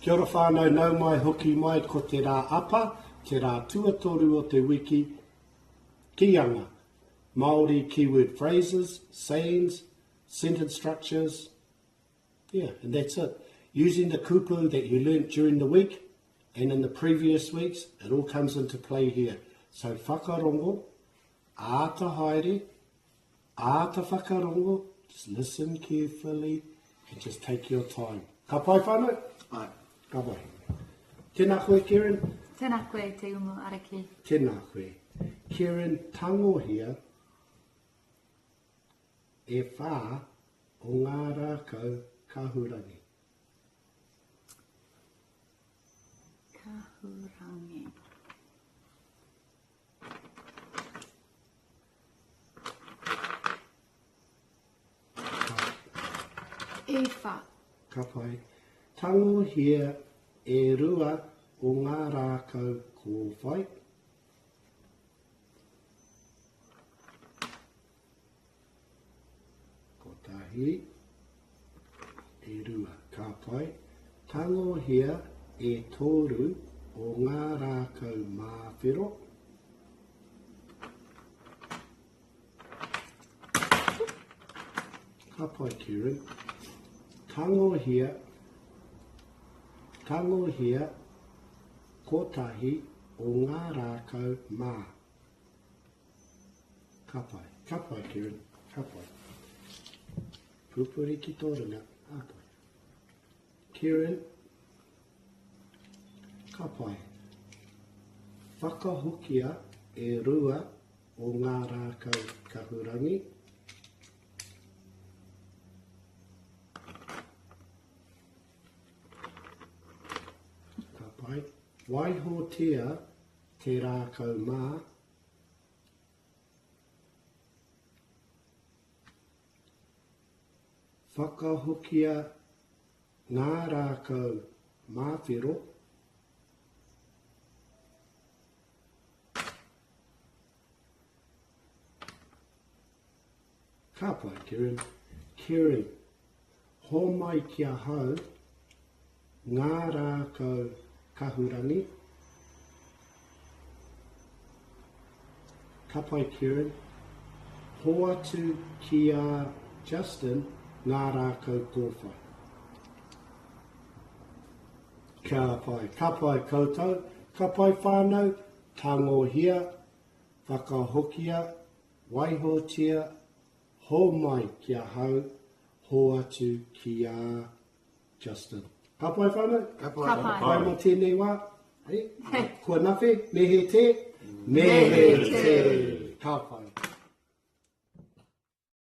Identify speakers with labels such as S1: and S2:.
S1: Kia ora whānau, nau mai hoki mai ko te rā apa, te rā tuatoru o te wiki, Kiianga, Māori keyword phrases, sayings, sentence structures, yeah, and that's it. Using the kupu that you learnt during the week and in the previous weeks, it all comes into play here. So whakarongo, āta haere, āta whakarongo, just listen carefully and just take your time. Ka pai whānau?
S2: Ai.
S1: Ka pai. Tēnā koe, Kieran?
S3: Tēnā koe te Umuariki.
S1: Tēnā koe. Kieran, tangohia e whā o ngā rākau kahurangi.
S3: Kahurangi. E whā.
S1: Ka pai. Tangohia e rua o ngā rākau kōwhai. Kotahi e rua. Ka pai. Tangohia e toru o ngā rākau māwhero. Ka pai, Kieran. Tangohia kotahi o ngā rākau mā. Ka pai, Kieran. Ka pai. Pupuri ki tōranga. Ka pai. Kieran. Ka pai. Whakahokia e rua o ngā rākau kahurangi. Ka pai. Waihotea te rākau mā. Whakahokia ngā rākau māwhero. Ka pai, Kieran. Kieran, HOMAI kia hau ngā rākau kahurangi. Ka pai, Kieran. HOATU ki a Justin ngā rākau kōwhai. Ka pai koutou, ka pai whānau, tangohia, whakahokia, waihotia, HOMAI kia hau, HOATU ki a Justin. Ka pai whānau?
S2: Ka pai.
S3: Ka pai.
S1: Pai mō tēnei wā. Kua nawhi, mehe te? Mehe te. Ka pai.